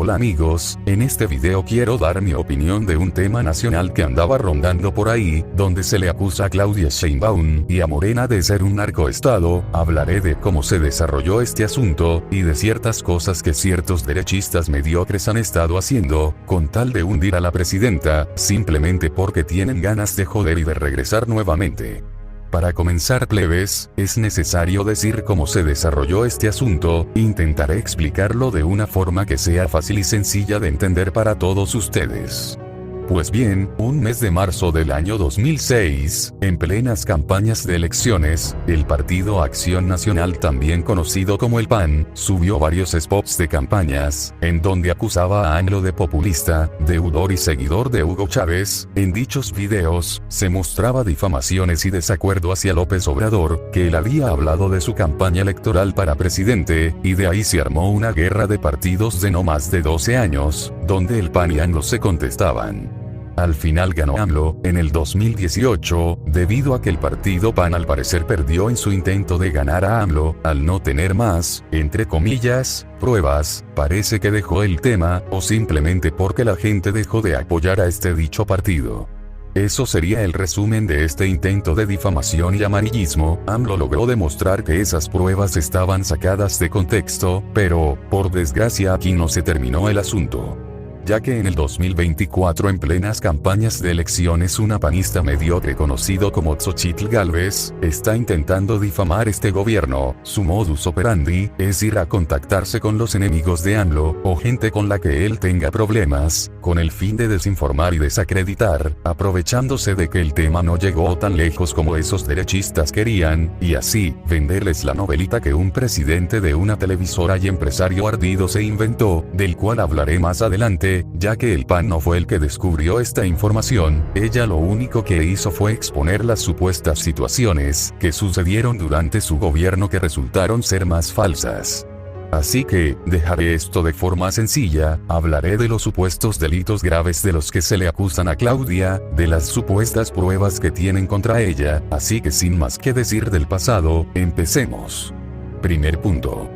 Hola amigos, en este video quiero dar mi opinión de un tema nacional que andaba rondando por ahí, donde se le acusa a Claudia Sheinbaum y a Morena de ser un narcoestado. Hablaré de cómo se desarrolló este asunto, y de ciertas cosas que ciertos derechistas mediocres han estado haciendo, con tal de hundir a la presidenta, simplemente porque tienen ganas de joder y de regresar nuevamente. Para comenzar, plebes, es necesario decir cómo se desarrolló este asunto. Intentaré explicarlo de una forma que sea fácil y sencilla de entender para todos ustedes. Pues bien, un mes de marzo del año 2006, en plenas campañas de elecciones, el Partido Acción Nacional, también conocido como el PAN, subió varios spots de campañas, en donde acusaba a AMLO de populista, deudor y seguidor de Hugo Chávez. En dichos videos, se mostraba difamaciones y desacuerdo hacia López Obrador, que él había hablado de su campaña electoral para presidente, y de ahí se armó una guerra de partidos de no más de 12 años, donde el PAN y AMLO se contestaban. Al final ganó AMLO, en el 2018, debido a que el partido PAN al parecer perdió en su intento de ganar a AMLO, al no tener más, entre comillas, pruebas. Parece que dejó el tema, o simplemente porque la gente dejó de apoyar a este dicho partido. Eso sería el resumen de este intento de difamación y amarillismo. AMLO logró demostrar que esas pruebas estaban sacadas de contexto, pero, por desgracia, aquí no se terminó el asunto, ya que en el 2024, en plenas campañas de elecciones, una panista mediocre conocido como Xochitl Gálvez está intentando difamar este gobierno. Su modus operandi es ir a contactarse con los enemigos de AMLO, o gente con la que él tenga problemas, con el fin de desinformar y desacreditar, aprovechándose de que el tema no llegó tan lejos como esos derechistas querían, y así, venderles la novelita que un presidente de una televisora y empresario ardido se inventó, del cual hablaré más adelante. Ya que el PAN no fue el que descubrió esta información, ella lo único que hizo fue exponer las supuestas situaciones que sucedieron durante su gobierno, que resultaron ser más falsas. Así que, dejaré esto de forma sencilla. Hablaré de los supuestos delitos graves de los que se le acusan a Claudia, de las supuestas pruebas que tienen contra ella, así que sin más que decir del pasado, empecemos. Primer punto.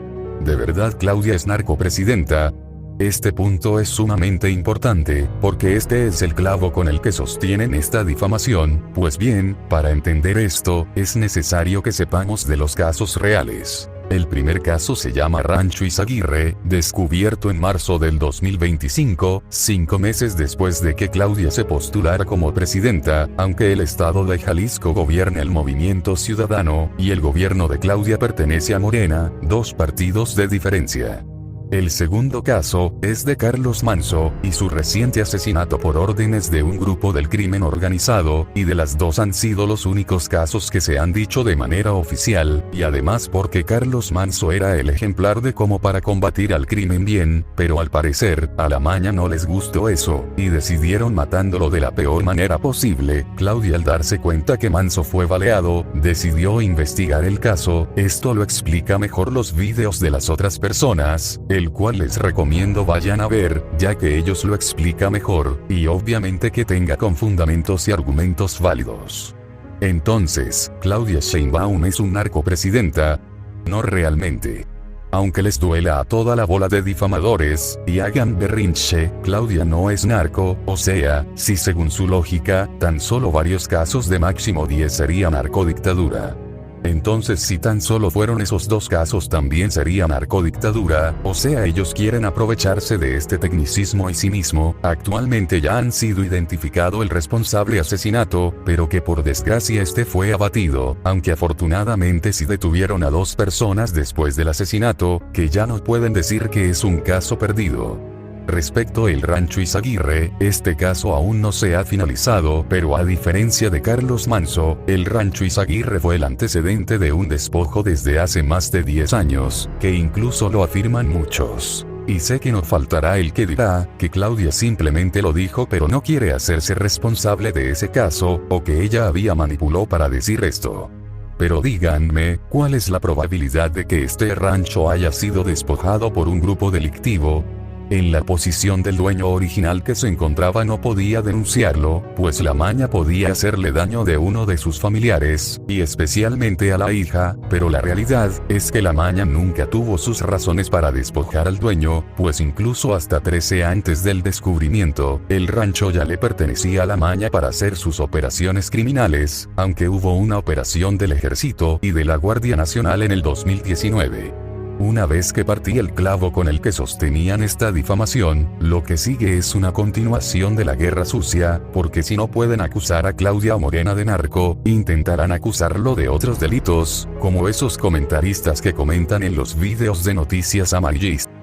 ¿De verdad Claudia es narcopresidenta? Este punto es sumamente importante, porque este es el clavo con el que sostienen esta difamación. Pues bien, para entender esto, es necesario que sepamos de los casos reales. El primer caso se llama Rancho Izaguirre, descubierto en marzo del 2025, 5 meses después de que Claudia se postulara como presidenta, aunque el estado de Jalisco gobierna el Movimiento Ciudadano, y el gobierno de Claudia pertenece a Morena, dos partidos de diferencia. El segundo caso es de Carlos Manzo, y su reciente asesinato por órdenes de un grupo del crimen organizado, y de las dos han sido los únicos casos que se han dicho de manera oficial, y además porque Carlos Manzo era el ejemplar de cómo para combatir al crimen bien, pero al parecer, a la maña no les gustó eso, y decidieron matándolo de la peor manera posible. Claudia, al darse cuenta que Manzo fue baleado, decidió investigar el caso. Esto lo explica mejor los videos de las otras personas, el cual les recomiendo vayan a ver, ya que ellos lo explica mejor, y obviamente que tenga con fundamentos y argumentos válidos. Entonces, ¿Claudia Sheinbaum es un narcopresidenta? No realmente. Aunque les duela a toda la bola de difamadores, y hagan berrinche, Claudia no es narco, o sea, si según su lógica, tan solo varios casos de máximo 10 sería narcodictadura. Entonces, si tan solo fueron esos dos casos, también sería narcodictadura, o sea, ellos quieren aprovecharse de este tecnicismo y cinismo. Actualmente ya han sido identificado el responsable asesinato, pero que por desgracia este fue abatido, aunque afortunadamente sí detuvieron a 2 personas después del asesinato, que ya no pueden decir que es un caso perdido. Respecto al Rancho Izaguirre, este caso aún no se ha finalizado, pero a diferencia de Carlos Manzo, el Rancho Izaguirre fue el antecedente de un despojo desde hace más de 10 años, que incluso lo afirman muchos. Y sé que no faltará el que dirá que Claudia simplemente lo dijo pero no quiere hacerse responsable de ese caso, o que ella había manipulado para decir esto. Pero díganme, ¿cuál es la probabilidad de que este rancho haya sido despojado por un grupo delictivo? En la posición del dueño original que se encontraba no podía denunciarlo, pues la maña podía hacerle daño de uno de sus familiares, y especialmente a la hija, pero la realidad es que la maña nunca tuvo sus razones para despojar al dueño, pues incluso hasta 13 antes del descubrimiento, el rancho ya le pertenecía a la maña para hacer sus operaciones criminales, aunque hubo una operación del Ejército y de la Guardia Nacional en el 2019. Una vez que partí el clavo con el que sostenían esta difamación, lo que sigue es una continuación de la guerra sucia, porque si no pueden acusar a Claudia Morena de narco, intentarán acusarlo de otros delitos, como esos comentaristas que comentan en los videos de noticias amarillistas.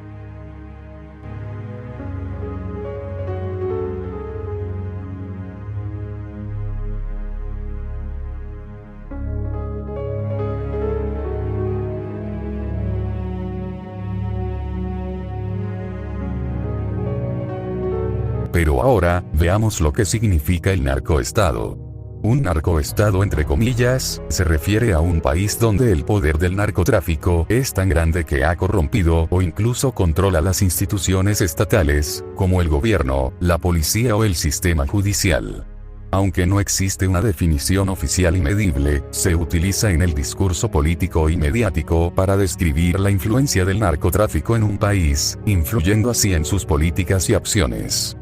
Pero ahora, veamos lo que significa el narcoestado. Un narcoestado entre comillas, se refiere a un país donde el poder del narcotráfico es tan grande que ha corrompido o incluso controla las instituciones estatales, como el gobierno, la policía o el sistema judicial. Aunque no existe una definición oficial y medible, se utiliza en el discurso político y mediático para describir la influencia del narcotráfico en un país, influyendo así en sus políticas y acciones.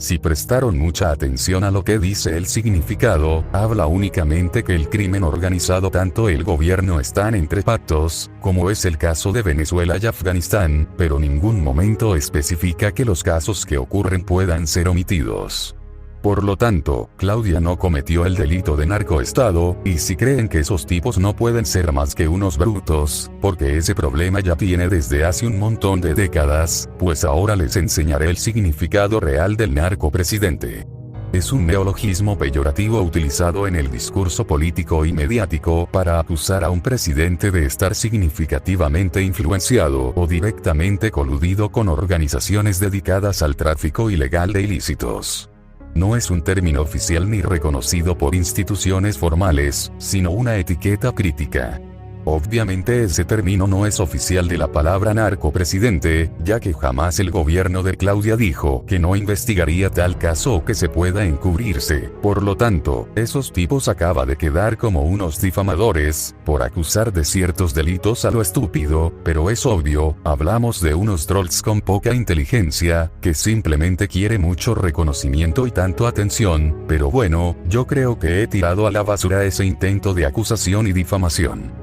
Si prestaron mucha atención a lo que dice el significado, habla únicamente que el crimen organizado tanto el gobierno están entre pactos, como es el caso de Venezuela y Afganistán, pero en ningún momento especifica que los casos que ocurren puedan ser omitidos. Por lo tanto, Claudia no cometió el delito de narcoestado, y si creen que esos tipos no pueden ser más que unos brutos, porque ese problema ya tiene desde hace un montón de décadas, pues ahora les enseñaré el significado real del narcopresidente. Es un neologismo peyorativo utilizado en el discurso político y mediático para acusar a un presidente de estar significativamente influenciado o directamente coludido con organizaciones dedicadas al tráfico ilegal de ilícitos. No es un término oficial ni reconocido por instituciones formales, sino una etiqueta crítica. Obviamente ese término no es oficial de la palabra narcopresidente, ya que jamás el gobierno de Claudia dijo que no investigaría tal caso o que se pueda encubrirse. Por lo tanto, esos tipos acaba de quedar como unos difamadores, por acusar de ciertos delitos a lo estúpido, pero es obvio, hablamos de unos trolls con poca inteligencia, que simplemente quiere mucho reconocimiento y tanto atención, pero bueno, yo creo que he tirado a la basura ese intento de acusación y difamación.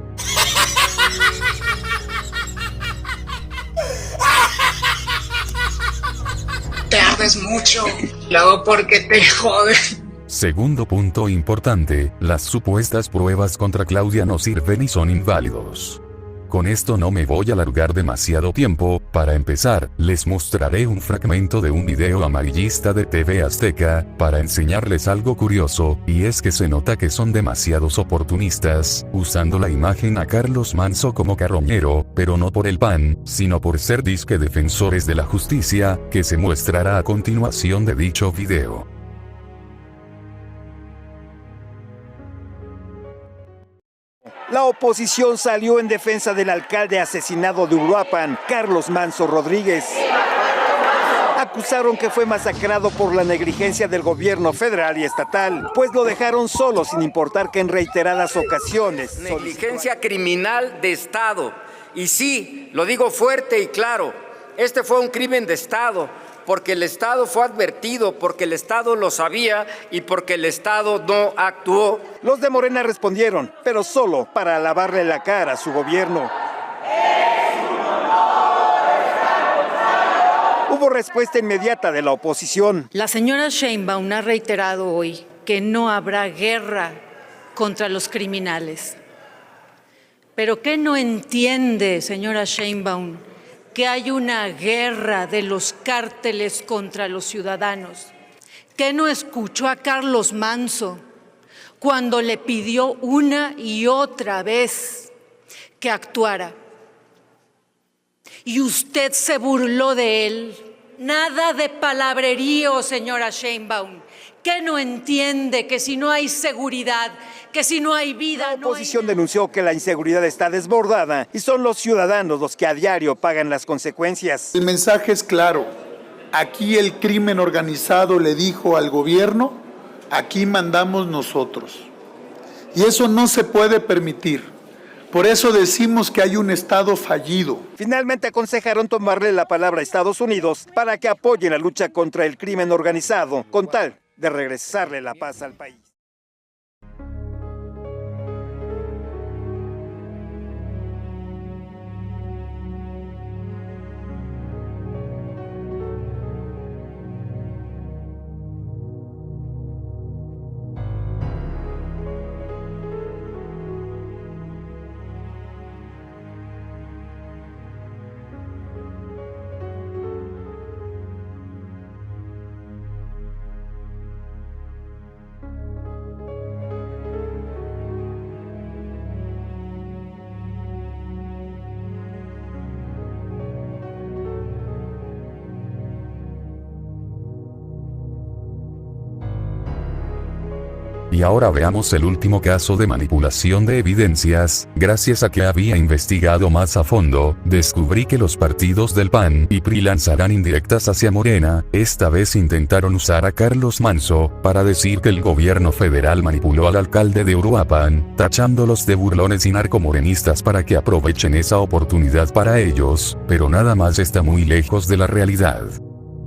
Te ardes mucho, luego porque te joden. Segundo punto importante, las supuestas pruebas contra Claudia no sirven y son inválidos. Con esto no me voy a alargar demasiado tiempo. Para empezar, les mostraré un fragmento de un video amarillista de TV Azteca, para enseñarles algo curioso, y es que se nota que son demasiados oportunistas, usando la imagen a Carlos Manso como carroñero, pero no por el PAN, sino por ser disque defensores de la justicia, que se mostrará a continuación de dicho video. La oposición salió en defensa del alcalde asesinado de Uruapan, Carlos Manso Rodríguez. Acusaron que fue masacrado por la negligencia del gobierno federal y estatal, pues lo dejaron solo sin importar que en reiteradas ocasiones... Negligencia criminal de Estado. Y sí, lo digo fuerte y claro, este fue un crimen de Estado, porque el Estado fue advertido, porque el Estado lo sabía y porque el Estado no actuó. Los de Morena respondieron, pero solo para lavarle la cara a su gobierno. Hubo respuesta inmediata de la oposición. La señora Sheinbaum ha reiterado hoy que no habrá guerra contra los criminales. ¿Pero qué no entiende, señora Sheinbaum, que hay una guerra de los cárteles contra los ciudadanos? ¿Qué no escuchó a Carlos Manso cuando le pidió una y otra vez que actuara? Y usted se burló de él. Nada de palabrerío, señora Sheinbaum. ¿Qué no entiende que si no hay seguridad, que si no hay vida... La oposición denunció que la inseguridad está desbordada y son los ciudadanos los que a diario pagan las consecuencias. El mensaje es claro. Aquí el crimen organizado le dijo al gobierno, aquí mandamos nosotros. Y eso no se puede permitir. Por eso decimos que hay un Estado fallido. Finalmente aconsejaron tomarle la palabra a Estados Unidos para que apoyen la lucha contra el crimen organizado, con tal de regresarle la paz al país. Y ahora veamos el último caso de manipulación de evidencias. Gracias a que había investigado más a fondo, descubrí que los partidos del PAN y PRI lanzarán indirectas hacia Morena. Esta vez intentaron usar a Carlos Manso para decir que el gobierno federal manipuló al alcalde de Uruapan, tachándolos de burlones y narcomorenistas para que aprovechen esa oportunidad para ellos, pero nada más está muy lejos de la realidad.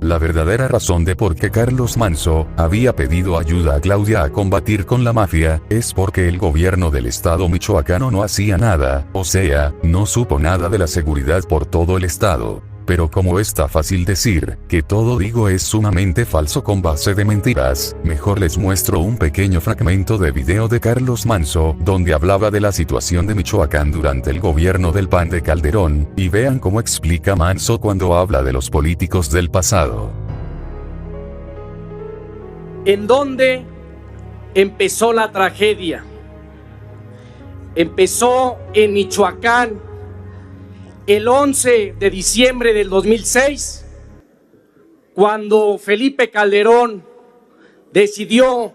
La verdadera razón de por qué Carlos Manso había pedido ayuda a Claudia a combatir con la mafia, es porque el gobierno del estado michoacano no hacía nada, o sea, no supo nada de la seguridad por todo el estado. Pero como está fácil decir, que todo digo es sumamente falso con base de mentiras, mejor les muestro un pequeño fragmento de video de Carlos Manso, donde hablaba de la situación de Michoacán durante el gobierno del PAN de Calderón, y vean cómo explica Manso cuando habla de los políticos del pasado. ¿En dónde empezó la tragedia? Empezó en Michoacán, el 11 de diciembre del 2006, cuando Felipe Calderón decidió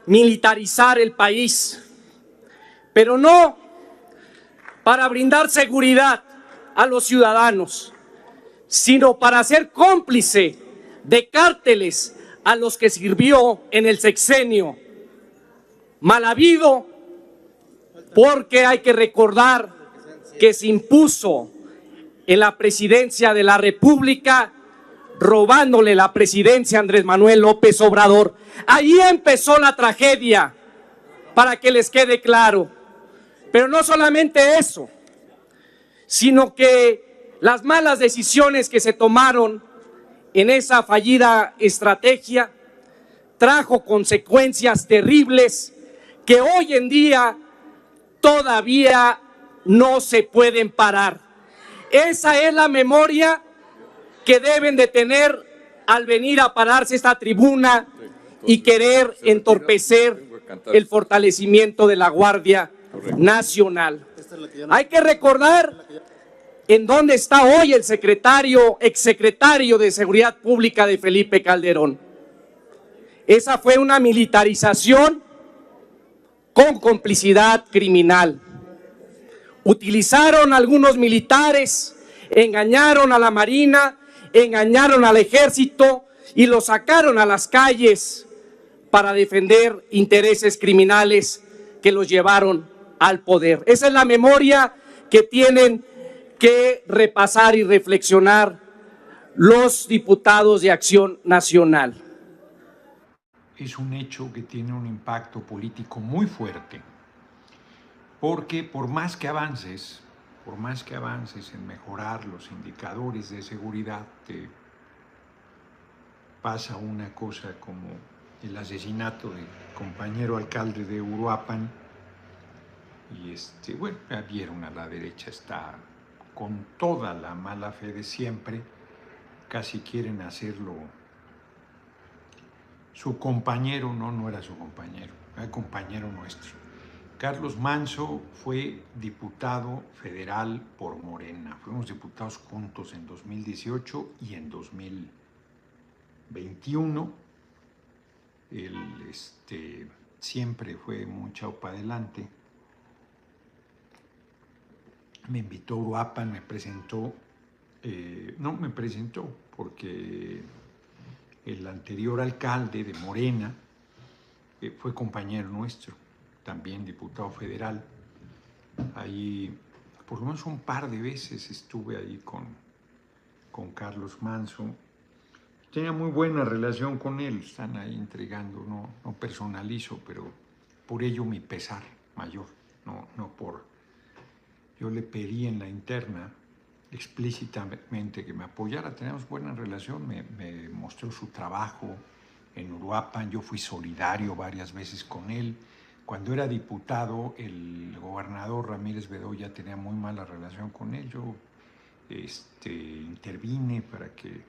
militarizar el país, pero no para brindar seguridad a los ciudadanos, sino para ser cómplice de cárteles a los que sirvió en el sexenio. Mal habido, porque hay que recordar que se impuso en la presidencia de la República, robándole la presidencia a Andrés Manuel López Obrador. Ahí empezó la tragedia, para que les quede claro. Pero no solamente eso, sino que las malas decisiones que se tomaron en esa fallida estrategia trajo consecuencias terribles que hoy en día todavía no se pueden parar. Esa es la memoria que deben de tener al venir a pararse esta tribuna y querer entorpecer el fortalecimiento de la Guardia Nacional. Hay que recordar en dónde está hoy el exsecretario de Seguridad Pública de Felipe Calderón. Esa fue una militarización con complicidad criminal. Utilizaron a algunos militares, engañaron a la Marina, engañaron al Ejército y lo sacaron a las calles para defender intereses criminales que los llevaron al poder. Esa es la memoria que tienen que repasar y reflexionar los diputados de Acción Nacional. Es un hecho que tiene un impacto político muy fuerte, porque por más que avances en mejorar los indicadores de seguridad, te pasa una cosa como el asesinato del compañero alcalde de Uruapan, y bueno, vieron a la derecha está con toda la mala fe de siempre, casi quieren hacerlo su compañero. No era su compañero, era compañero nuestro. Carlos Manso fue diputado federal por Morena. Fuimos diputados juntos en 2018 y en 2021. Él siempre fue muy echado para adelante. Me invitó a Uruapan, me presentó no me presentó porque el anterior alcalde de Morena fue compañero nuestro, también diputado federal. Ahí, por lo menos un par de veces estuve ahí con Carlos Manso. Tenía muy buena relación con él, están ahí entregando, no personalizo, pero por ello mi pesar mayor, no por... Yo le pedí en la interna explícitamente que me apoyara, teníamos buena relación, me mostró su trabajo en Uruapan, yo fui solidario varias veces con él. Cuando era diputado, el gobernador Ramírez Bedoya tenía muy mala relación con él, yo intervine para que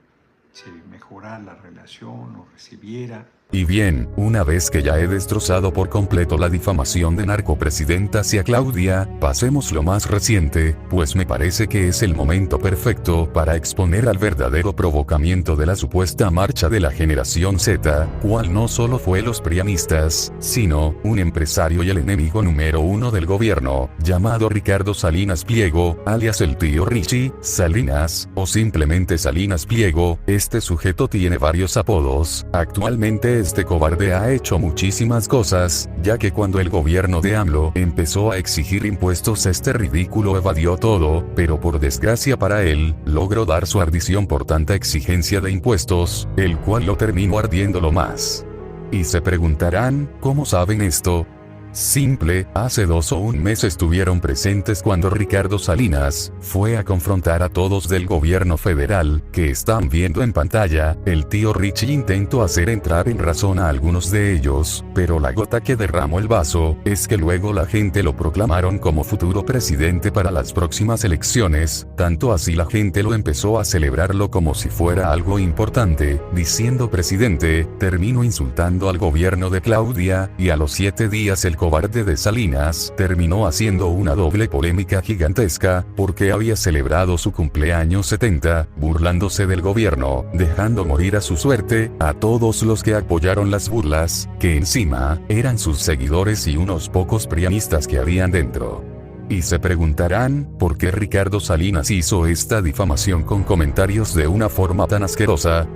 se mejorara la relación o recibiera. Y bien, una vez que ya he destrozado por completo la difamación de narcopresidenta hacia Claudia, pasemos lo más reciente, pues me parece que es el momento perfecto para exponer al verdadero provocamiento de la supuesta marcha de la generación Z, cual no solo fue los prianistas, sino un empresario y el enemigo número uno del gobierno, llamado Ricardo Salinas Pliego, alias el tío Richie Salinas, o simplemente Salinas Pliego. Este sujeto tiene varios apodos. Actualmente este cobarde ha hecho muchísimas cosas, ya que cuando el gobierno de AMLO empezó a exigir impuestos este ridículo evadió todo, pero por desgracia para él, logró dar su ardición por tanta exigencia de impuestos, el cual lo terminó ardiéndolo más. Y se preguntarán, ¿cómo saben esto? Simple, hace 2 o 1 mes estuvieron presentes cuando Ricardo Salinas fue a confrontar a todos del gobierno federal, que están viendo en pantalla. El tío Richie intentó hacer entrar en razón a algunos de ellos, pero la gota que derramó el vaso es que luego la gente lo proclamaron como futuro presidente para las próximas elecciones, tanto así la gente lo empezó a celebrarlo como si fuera algo importante, diciendo presidente, terminó insultando al gobierno de Claudia, y a los 7 días el cobarde de Salinas terminó haciendo una doble polémica gigantesca, porque había celebrado su cumpleaños 70, burlándose del gobierno, dejando morir a su suerte a todos los que apoyaron las burlas, que encima eran sus seguidores y unos pocos prianistas que habían dentro. Y se preguntarán, ¿por qué Ricardo Salinas hizo esta difamación con comentarios de una forma tan asquerosa?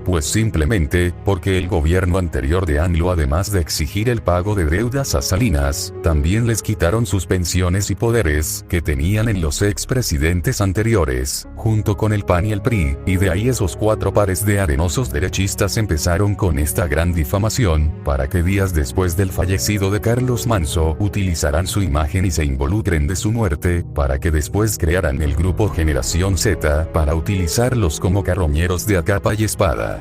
Pues simplemente, porque el gobierno anterior de AMLO, además de exigir el pago de deudas a Salinas, también les quitaron sus pensiones y poderes que tenían en los expresidentes anteriores, junto con el PAN y el PRI, y de ahí esos 4 pares de arenosos derechistas empezaron con esta gran difamación, para que días después del fallecido de Carlos Manso, utilizaran su imagen y se involucren de su muerte, para que después crearan el grupo Generación Z, para utilizarlos como carroñeros de a capa y espada.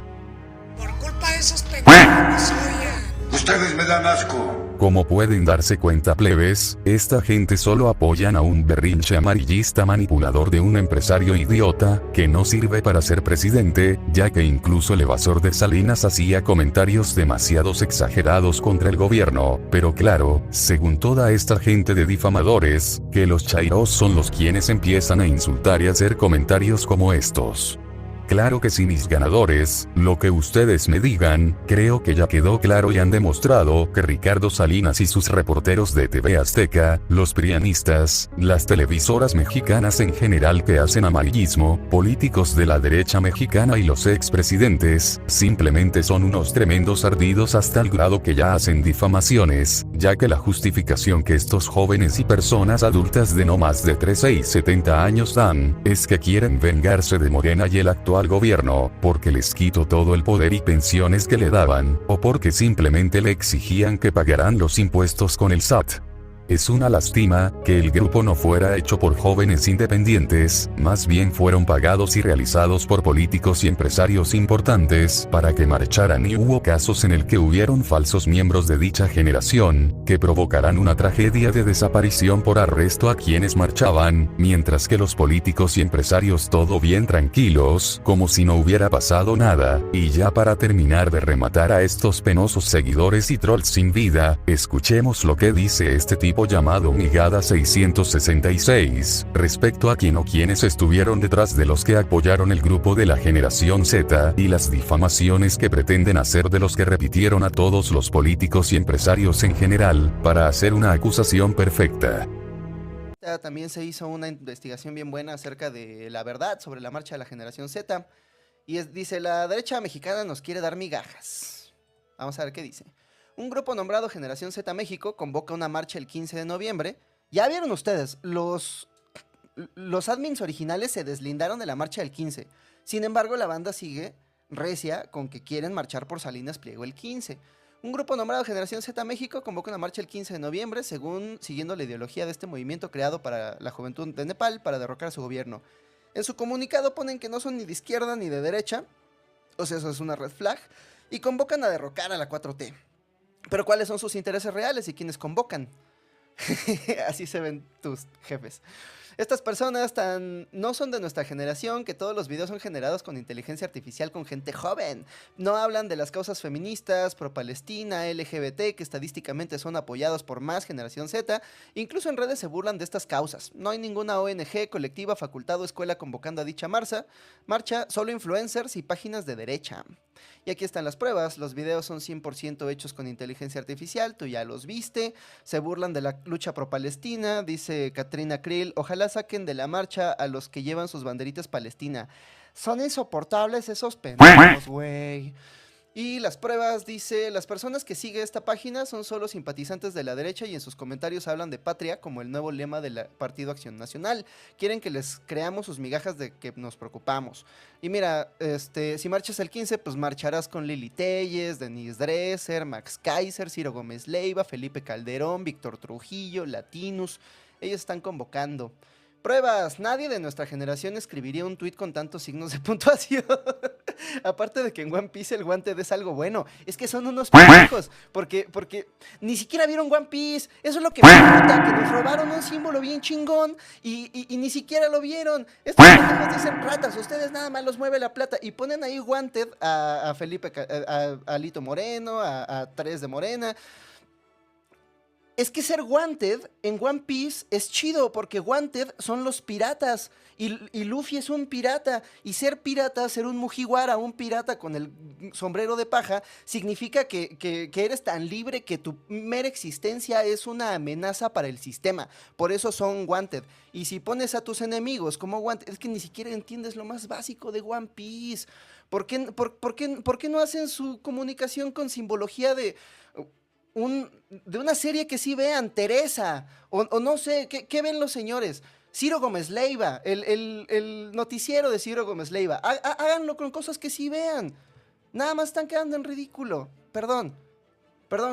Por culpa de esos pendejos, oye. Ustedes me dan asco. Como pueden darse cuenta, plebes, esta gente solo apoyan a un berrinche amarillista manipulador de un empresario idiota, que no sirve para ser presidente, ya que incluso el evasor de Salinas hacía comentarios demasiados exagerados contra el gobierno, pero claro, según toda esta gente de difamadores, que los chairos son los quienes empiezan a insultar y hacer comentarios como estos. Claro que sí, mis ganadores, lo que ustedes me digan, creo que ya quedó claro y han demostrado que Ricardo Salinas y sus reporteros de TV Azteca, los prianistas, las televisoras mexicanas en general que hacen amarillismo, políticos de la derecha mexicana y los expresidentes, simplemente son unos tremendos ardidos hasta el grado que ya hacen difamaciones, ya que la justificación que estos jóvenes y personas adultas de no más de 13 y 70 años dan, es que quieren vengarse de Morena y el actual gobierno, porque les quitó todo el poder y pensiones que le daban, o porque simplemente le exigían que pagaran los impuestos con el SAT. Es una lástima que el grupo no fuera hecho por jóvenes independientes, más bien fueron pagados y realizados por políticos y empresarios importantes para que marcharan, y hubo casos en el que hubieron falsos miembros de dicha generación, que provocarán una tragedia de desaparición por arresto a quienes marchaban, mientras que los políticos y empresarios todo bien tranquilos, como si no hubiera pasado nada. Y ya para terminar de rematar a estos penosos seguidores y trolls sin vida, escuchemos lo que dice este tipo llamado Migada 666, respecto a quién o quienes estuvieron detrás de los que apoyaron el grupo de la generación Z, y las difamaciones que pretenden hacer de los que repitieron a todos los políticos y empresarios en general, para hacer una acusación perfecta. También se hizo una investigación bien buena acerca de la verdad sobre la marcha de la generación Z. Y dice, la derecha mexicana nos quiere dar migajas. Vamos a ver qué dice. Un grupo nombrado Generación Z México convoca una marcha el 15 de noviembre. Ya vieron ustedes, los admins originales se deslindaron de la marcha del 15. Sin embargo, la banda sigue recia con que quieren marchar por Salinas Pliego el 15. Un grupo nombrado Generación Z México convoca una marcha el 15 de noviembre, siguiendo la ideología de este movimiento creado para la juventud de Nepal para derrocar a su gobierno. En su comunicado ponen que no son ni de izquierda ni de derecha, o sea, eso es una red flag, y convocan a derrocar a la 4T. Pero ¿cuáles son sus intereses reales y quiénes convocan? Así se ven tus jefes. Estas personas no son de nuestra generación, que todos los videos son generados con inteligencia artificial con gente joven. No hablan de las causas feministas, pro-Palestina, LGBT, que estadísticamente son apoyados por más generación Z. Incluso en redes se burlan de estas causas. No hay ninguna ONG, colectiva, facultad o escuela convocando a dicha marcha, solo influencers y páginas de derecha. Y aquí están las pruebas, los videos son 100% hechos con inteligencia artificial, tú ya los viste, se burlan de la lucha pro-Palestina, dice Katrina Krill, ojalá saquen de la marcha a los que llevan sus banderitas Palestina. Son insoportables esos pendejos, güey. Y las pruebas, dice, las personas que siguen esta página son solo simpatizantes de la derecha y en sus comentarios hablan de patria como el nuevo lema del Partido Acción Nacional. Quieren que les creamos sus migajas de que nos preocupamos. Y mira, si marchas el 15, pues marcharás con Lili Telles, Denise Dresser, Max Kaiser, Ciro Gómez Leiva, Felipe Calderón, Víctor Trujillo, Latinus. Ellos están convocando. Pruebas, nadie de nuestra generación escribiría un tuit con tantos signos de puntuación. Aparte de que en One Piece el Wanted es algo bueno. Es que son unos pendejos. Porque ni siquiera vieron One Piece. Eso es lo que me gusta, que nos robaron un símbolo bien chingón y ni siquiera lo vieron. Estos pendejos dicen ratas, ustedes nada más los mueve la plata. Y ponen ahí Wanted a Felipe, a Lito Moreno, a Tres de Morena. Es que ser Wanted en One Piece es chido, porque Wanted son los piratas, y Luffy es un pirata, y ser pirata, ser un Mugiwara, un pirata con el sombrero de paja, significa que eres tan libre que tu mera existencia es una amenaza para el sistema. Por eso son Wanted. Y si pones a tus enemigos como Wanted, es que ni siquiera entiendes lo más básico de One Piece. ¿Por qué no hacen su comunicación con simbología de una serie que sí vean, Teresa, o no sé, ¿qué ven los señores? Ciro Gómez Leiva, el noticiero de Ciro Gómez Leiva, háganlo con cosas que sí vean, nada más están quedando en ridículo. Perdón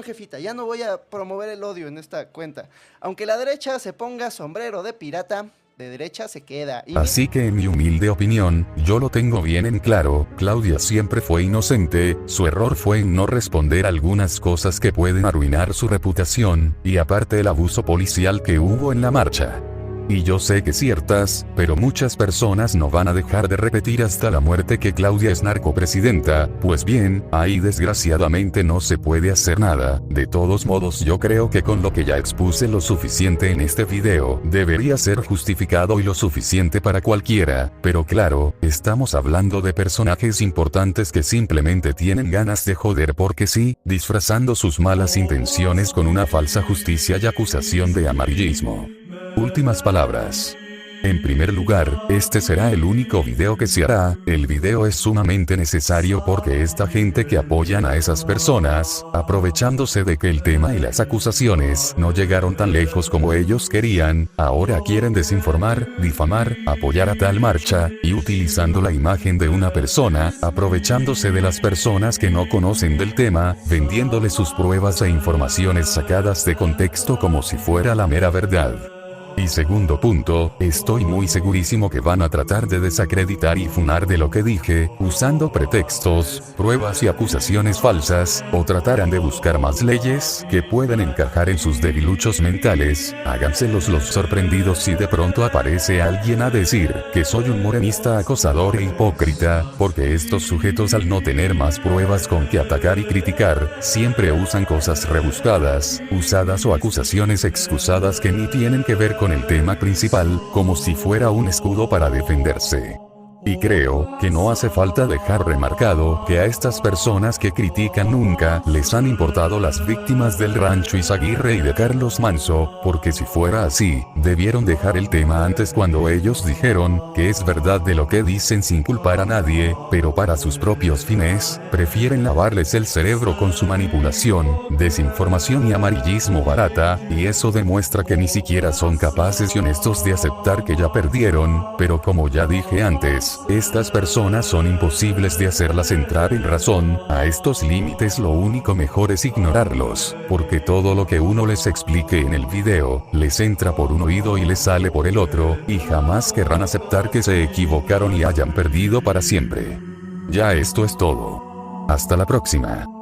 jefita, ya no voy a promover el odio en esta cuenta, aunque la derecha se ponga sombrero de pirata, de derecha se queda. Así que en mi humilde opinión, yo lo tengo bien en claro, Claudia siempre fue inocente, su error fue en no responder algunas cosas que pueden arruinar su reputación, y aparte el abuso policial que hubo en la marcha. Y yo sé que ciertas, pero muchas personas no van a dejar de repetir hasta la muerte que Claudia es narcopresidenta, pues bien, ahí desgraciadamente no se puede hacer nada. De todos modos, yo creo que con lo que ya expuse lo suficiente en este video, debería ser justificado y lo suficiente para cualquiera, pero claro, estamos hablando de personajes importantes que simplemente tienen ganas de joder porque sí, disfrazando sus malas intenciones con una falsa justicia y acusación de amarillismo. Últimas palabras. En primer lugar, este será el único video que se hará. El video es sumamente necesario porque esta gente que apoyan a esas personas, aprovechándose de que el tema y las acusaciones no llegaron tan lejos como ellos querían, ahora quieren desinformar, difamar, apoyar a tal marcha, y utilizando la imagen de una persona, aprovechándose de las personas que no conocen del tema, vendiéndole sus pruebas e informaciones sacadas de contexto como si fuera la mera verdad. Y segundo punto, estoy muy segurísimo que van a tratar de desacreditar y funar de lo que dije, usando pretextos, pruebas y acusaciones falsas, o tratarán de buscar más leyes que puedan encajar en sus debiluchos mentales. Háganselos los sorprendidos si de pronto aparece alguien a decir que soy un morenista acosador e hipócrita, porque estos sujetos al no tener más pruebas con que atacar y criticar, siempre usan cosas rebuscadas, usadas o acusaciones excusadas que ni tienen que ver con el tema principal, como si fuera un escudo para defenderse. Y creo que no hace falta dejar remarcado que a estas personas que critican nunca les han importado las víctimas del Rancho Izaguirre y de Carlos Manso, porque si fuera así, debieron dejar el tema antes cuando ellos dijeron que es verdad de lo que dicen sin culpar a nadie, pero para sus propios fines, prefieren lavarles el cerebro con su manipulación, desinformación y amarillismo barata, y eso demuestra que ni siquiera son capaces y honestos de aceptar que ya perdieron, pero como ya dije antes, estas personas son imposibles de hacerlas entrar en razón. A estos límites lo único mejor es ignorarlos, porque todo lo que uno les explique en el video, les entra por un oído y les sale por el otro, y jamás querrán aceptar que se equivocaron y hayan perdido para siempre. Ya esto es todo. Hasta la próxima.